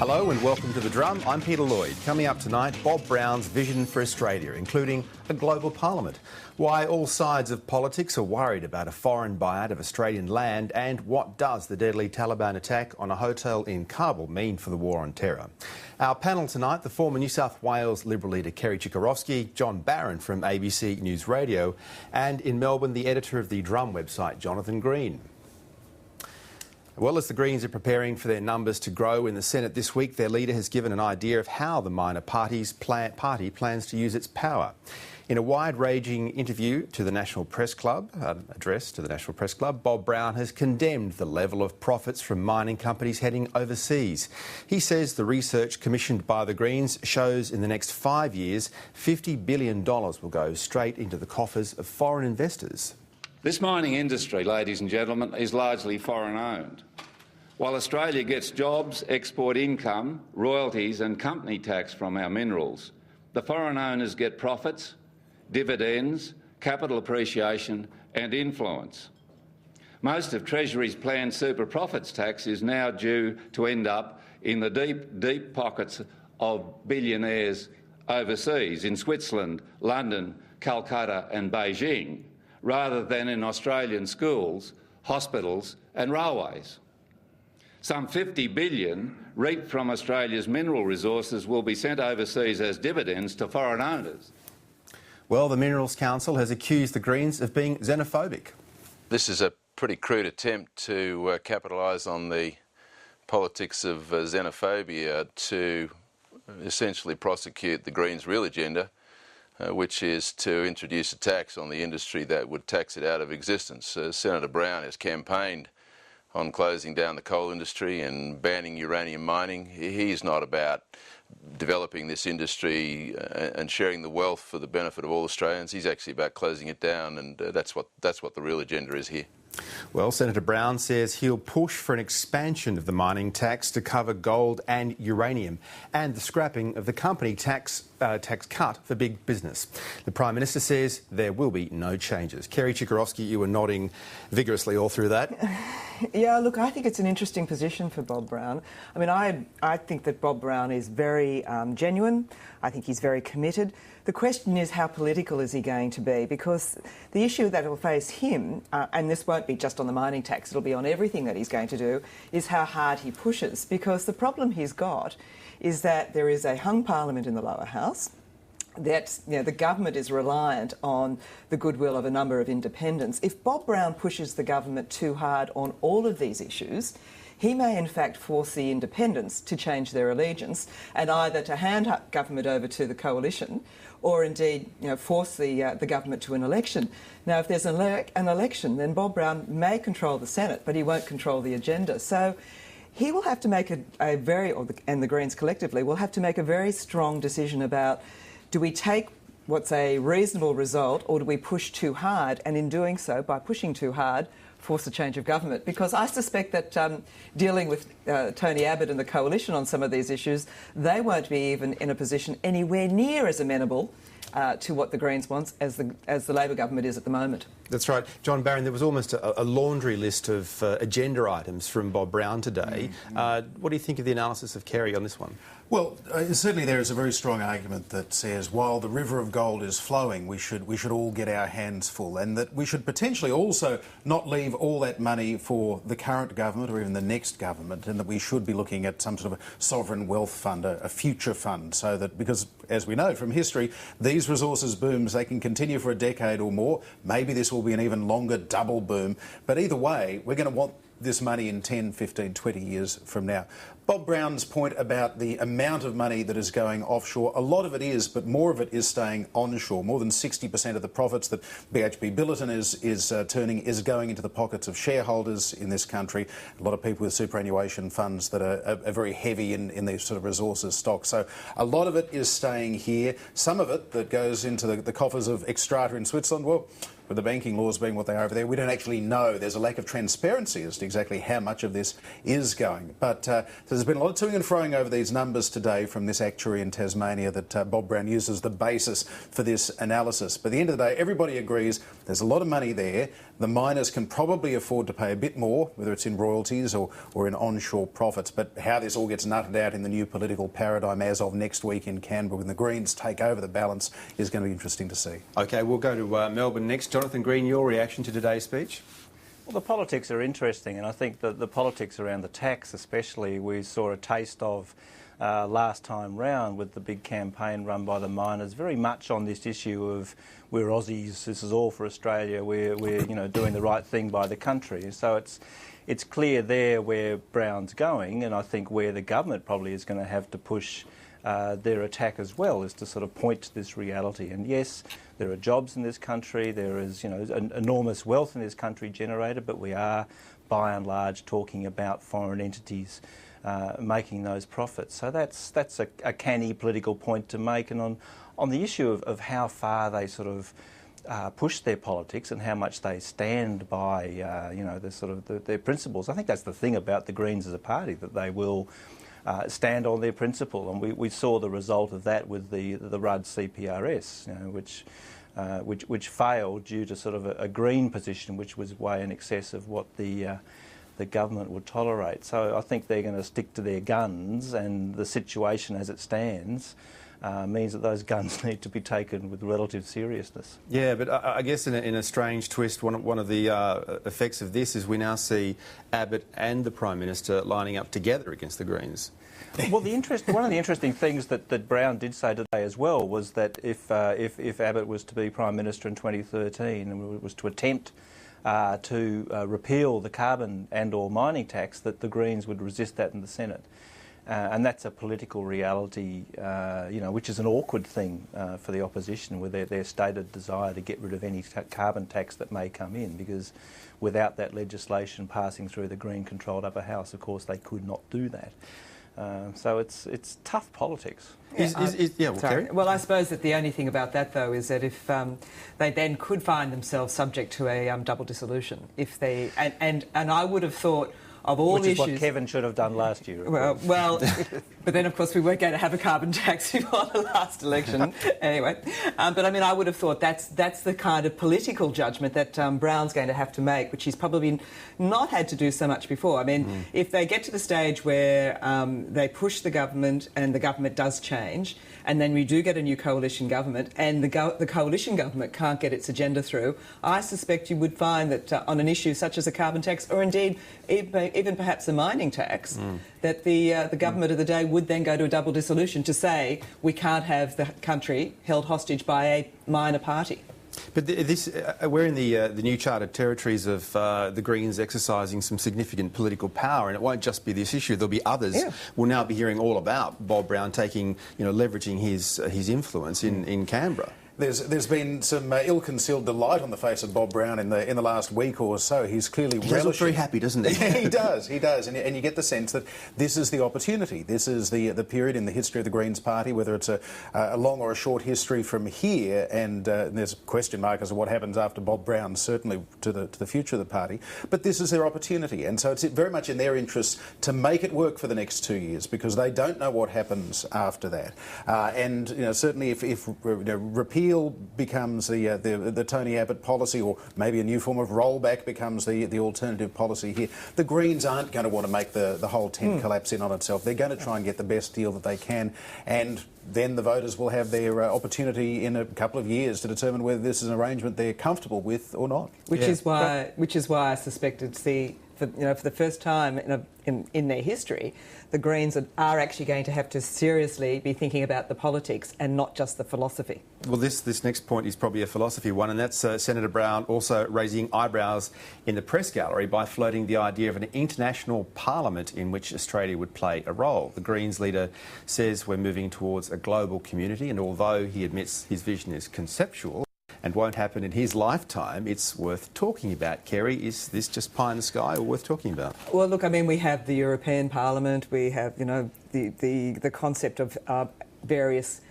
Hello and welcome to The Drum. I'm Peter Lloyd. Coming up tonight, Bob Brown's vision for Australia, including a global parliament, why all sides of politics are worried about a foreign buyout of Australian land, and what does the deadly Taliban attack on a hotel in Kabul mean for the war on terror. Our panel tonight, the former New South Wales Liberal leader Kerry Chikarovski, John Barron from ABC News Radio, and in Melbourne, the editor of the Drum website, Jonathan Green. Well, as the Greens are preparing for their numbers to grow in the Senate this week, their leader has given an idea of how the minor party plans to use its power. In a wide-ranging interview to the National Press Club, address to the National Press Club, Bob Brown has condemned the level of profits from mining companies heading overseas. He says the research commissioned by the Greens shows in the next 5 years, $50 billion will go straight into the coffers of foreign investors. This mining industry, ladies and gentlemen, is largely foreign-owned. While Australia gets jobs, export income, royalties and company tax from our minerals, the foreign owners get profits, dividends, capital appreciation and influence. Most of Treasury's planned super profits tax is now due to end up in the deep, deep pockets of billionaires overseas in Switzerland, London, Calcutta and Beijing, rather than in Australian schools, hospitals and railways. Some $50 billion reaped from Australia's mineral resources will be sent overseas as dividends to foreign owners. Well, the Minerals Council has accused the Greens of being xenophobic. This is a pretty crude attempt to capitalise on the politics of xenophobia to essentially prosecute the Greens' real agenda, which is to introduce a tax on the industry that would tax it out of existence. Senator Brown has campaigned on closing down the coal industry and banning uranium mining. He's not about developing this industry and sharing the wealth for the benefit of all Australians. He's actually about closing it down, and that's what the real agenda is here. Well, Senator Brown says he'll push for an expansion of the mining tax to cover gold and uranium, and the scrapping of the company tax cut for big business. The Prime Minister says there will be no changes. Kerry Chikarovski, you were nodding vigorously all through that. Yeah, look, I think it's an interesting position for Bob Brown. I mean, I think that Bob Brown is very genuine. I think he's very committed. The question is, how political is he going to be? Because the issue that will face him, and this won't be just on the mining tax, it'll be on everything that he's going to do, is how hard he pushes. Because the problem he's got is that there is a hung parliament in the lower house, that the government is reliant on the goodwill of a number of independents. If Bob Brown pushes the government too hard on all of these issues, he may in fact force the independents to change their allegiance and either to hand government over to the coalition or indeed force the government to an election. Now, if there's an election, then Bob Brown may control the Senate, but he won't control the agenda. So he will have to make and the Greens collectively will have to make a very strong decision about, do we take what's a reasonable result or do we push too hard, and in doing so, by pushing too hard, force a change of government? Because I suspect that dealing with Tony Abbott and the coalition on some of these issues, they won't be even in a position anywhere near as amenable to what the Greens want as the Labor government is at the moment. That's right. John Barron, there was almost a laundry list of agenda items from Bob Brown today. What do you think of the analysis of Kerry on this one? Well, certainly there is a very strong argument that says while the river of gold is flowing, we should all get our hands full, and that we should potentially also not leave all that money for the current government or even the next government, and that we should be looking at some sort of a sovereign wealth fund, a future fund, so that, because as we know from history, these resources booms, they can continue for a decade or more. Maybe this will be an even longer double boom, but either way, we're going to want this money in 10, 15, 20 years from now. Bob Brown's point about the amount of money that is going offshore, a lot of it is, but more of it is staying onshore. More than 60% of the profits that BHP Billiton is turning is going into the pockets of shareholders in this country. A lot of people with superannuation funds that are very heavy in these sort of resources stocks. So a lot of it is staying here. Some of it that goes into the coffers of Xstrata in Switzerland, well, with the banking laws being what they are over there, we don't actually know. There's a lack of transparency as to exactly how much of this is going. But there's been a lot of toing and froing over these numbers today from this actuary in Tasmania that Bob Brown uses the basis for this analysis. But at the end of the day, everybody agrees there's a lot of money there, The miners can probably afford to pay a bit more, whether it's in royalties or in onshore profits. But how this all gets nutted out in the new political paradigm as of next week in Canberra, when the Greens take over the balance, is going to be interesting to see. OK, we'll go to Melbourne next. Jonathan Green, your reaction to today's speech? Well, the politics are interesting, and I think that the politics around the tax especially we saw a taste of last time round with the big campaign run by the miners, very much on this issue of we're Aussies, this is all for Australia, we're doing the right thing by the country. So it's clear there where Brown's going, and I think where the government probably is going to have to push their attack as well, is to sort of point to this reality. And yes, there are jobs in this country, there is an enormous wealth in this country generated, but we are by and large talking about foreign entities making those profits. So that's a canny political point to make. And on the issue of how far they sort of push their politics and how much they stand by their principles, I think that's the thing about the Greens as a party, that they will stand on their principle, and we saw the result of that with the Rudd CPRS, which failed due to sort of a Green position, which was way in excess of what the government would tolerate. So I think they're going to stick to their guns, and the situation as it stands means that those guns need to be taken with relative seriousness. Yeah, but I guess in a strange twist, one of the effects of this is we now see Abbott and the Prime Minister lining up together against the Greens. Well, one of the interesting things that Brown did say today as well was that if Abbott was to be Prime Minister in 2013 and was to attempt to repeal the carbon and/or mining tax, that the Greens would resist that in the Senate. And that's a political reality, which is an awkward thing for the opposition, with their stated desire to get rid of any carbon tax that may come in, because without that legislation passing through the Green-controlled upper house, of course, they could not do that. So it's tough politics. Well, I suppose that the only thing about that, though, is that if they then could find themselves subject to a double dissolution, if they and I would have thought of all issues... Which is what Kevin should have done last year. Well, but then, of course, we weren't going to have a carbon tax before the last election. Anyway, but I mean, I would have thought that's the kind of political judgment that Brown's going to have to make, which he's probably not had to do so much before. I mean, if they get to the stage where they push the government and the government does change, and then we do get a new coalition government, and the coalition government can't get its agenda through, I suspect you would find that on an issue such as a carbon tax, or indeed even perhaps a mining tax, that the government of the day would then go to a double dissolution to say we can't have the country held hostage by a minor party. But we're in the new chartered territories of the Greens exercising some significant political power, and it won't just be this issue. There'll be others. Yeah. We'll now be hearing all about Bob Brown leveraging his influence in Canberra. There's been some ill-concealed delight on the face of Bob Brown in the last week or so. He's clearly he looks very happy, doesn't he? He does, and you get the sense that this is the opportunity. This is the period in the history of the Greens Party, whether it's a long or a short history from here, and there's a question mark as to what happens after Bob Brown, certainly to the future of the party. But this is their opportunity, and so it's very much in their interest to make it work for the next 2 years, because they don't know what happens after that. And certainly if repeal becomes the Tony Abbott policy, or maybe a new form of rollback becomes the alternative policy here, the Greens aren't going to want to make the whole tent collapse in on itself. They're going to try and get the best deal that they can, and then the voters will have their opportunity in a couple of years to determine whether this is an arrangement they're comfortable with or not. Which is why I suspected for the first time in their history, the Greens are actually going to have to seriously be thinking about the politics and not just the philosophy. Well, this next point is probably a philosophy one, and that's Senator Brown also raising eyebrows in the press gallery by floating the idea of an international parliament in which Australia would play a role. The Greens leader says we're moving towards a global community, and although he admits his vision is conceptual and won't happen in his lifetime, it's worth talking about. Kerry, is this just pie in the sky or worth talking about? Well, look, I mean, we have the European Parliament, we have, the concept of various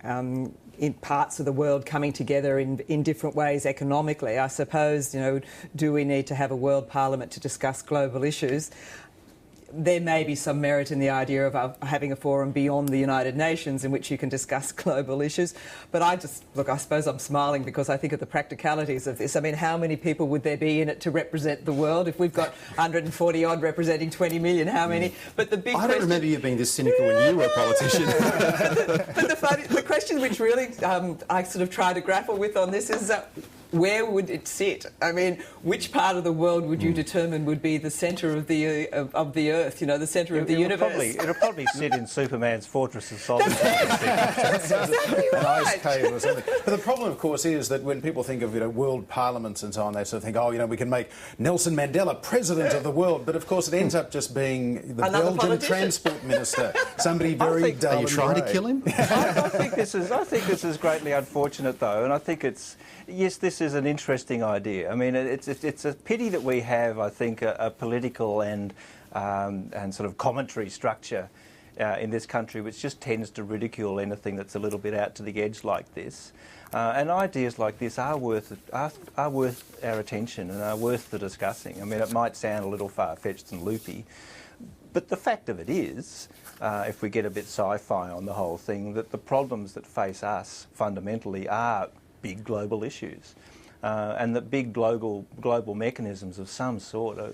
in parts of the world coming together in different ways economically. I suppose, do we need to have a world parliament to discuss global issues? there may be some merit in the idea of having a forum beyond the United Nations in which you can discuss global issues. But I suppose I'm smiling because I think of the practicalities of this. I mean, how many people would there be in it to represent the world? If we've got 140 odd representing 20 million, how many? But the big I don't remember you being this cynical when you were a politician. but the question which really I sort of try to grapple with on this is where would it sit? I mean, which part of the world would you determine would be the centre of the Earth? You know, the centre of the universe. It'll probably sit in Superman's Fortress of Solitude. That's exactly An right. ice cave or something. But the problem, of course, is that when people think of world parliaments and so on, they sort of think, we can make Nelson Mandela president of the world. But of course, it ends up just being the Another Belgian politician. transport minister, somebody very dull. Are you and trying to grey. kill him? I think this is greatly unfortunate, though, and I think yes, this is an interesting idea. I mean, it's a pity that we have, I think, a political and sort of commentary structure in this country which just tends to ridicule anything that's a little bit out to the edge like this. And ideas like this are worth our attention and are worth the discussing. I mean, it might sound a little far-fetched and loopy, but the fact of it is, if we get a bit sci-fi on the whole thing, that the problems that face us fundamentally are big global issues. And that big global mechanisms of some sort are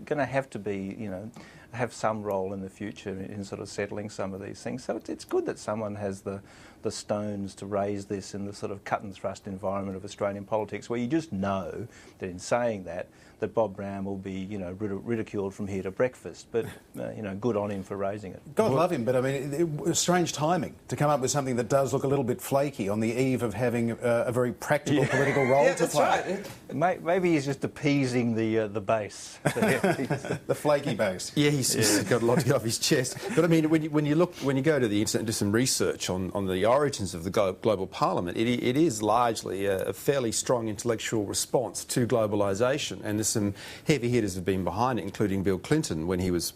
going to have to be, have some role in the future in sort of settling some of these things. So it's good that someone has the stones to raise this in the sort of cut and thrust environment of Australian politics, where you just know that in saying that Bob Brown will be, ridiculed from here to breakfast. But, good on him for raising it. God love him, but I mean, it was strange timing to come up with something that does look a little bit flaky on the eve of having a very practical political role to play. Right. Maybe he's just appeasing the base. The flaky base. Yeah, he's got a lot to get off his chest. But I mean, when you go to the internet and do some research on the origins of the global parliament, it is largely a fairly strong intellectual response to globalisation, and there's some heavy hitters have been behind it, including Bill Clinton when he was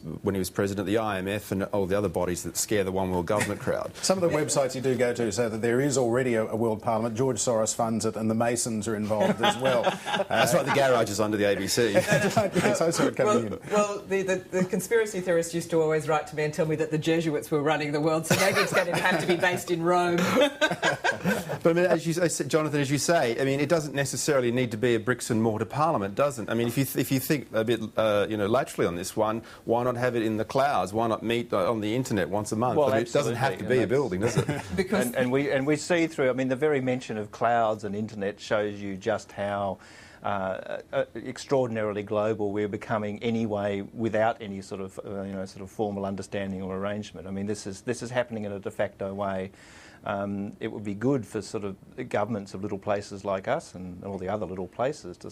president, the IMF and all the other bodies that scare the one world government crowd. Some of the websites you do go to say that there is already a world parliament. George Soros funds it, and the Masons are involved as well. That's right, the garage is under the ABC. Yes, I saw it coming in. Well, the conspiracy theorists used to always write to me and tell me that the Jesuits were running the world, so maybe it's going to have to be based in Rome. But I mean, as you say, Jonathan, as you say, I mean, it doesn't necessarily need to be a bricks and mortar parliament, does it? I mean, if you think a bit, laterally on this one, why not have it in the clouds? Why not meet on the internet once a month? Well, I mean, it doesn't have to be a building, does it? Because and we see through. I mean, the very mention of clouds and internet shows you just how extraordinarily global we're becoming anyway, without any sort of formal understanding or arrangement. I mean, this is happening in a de facto way. It would be good for sort of governments of little places like us and all the other little places to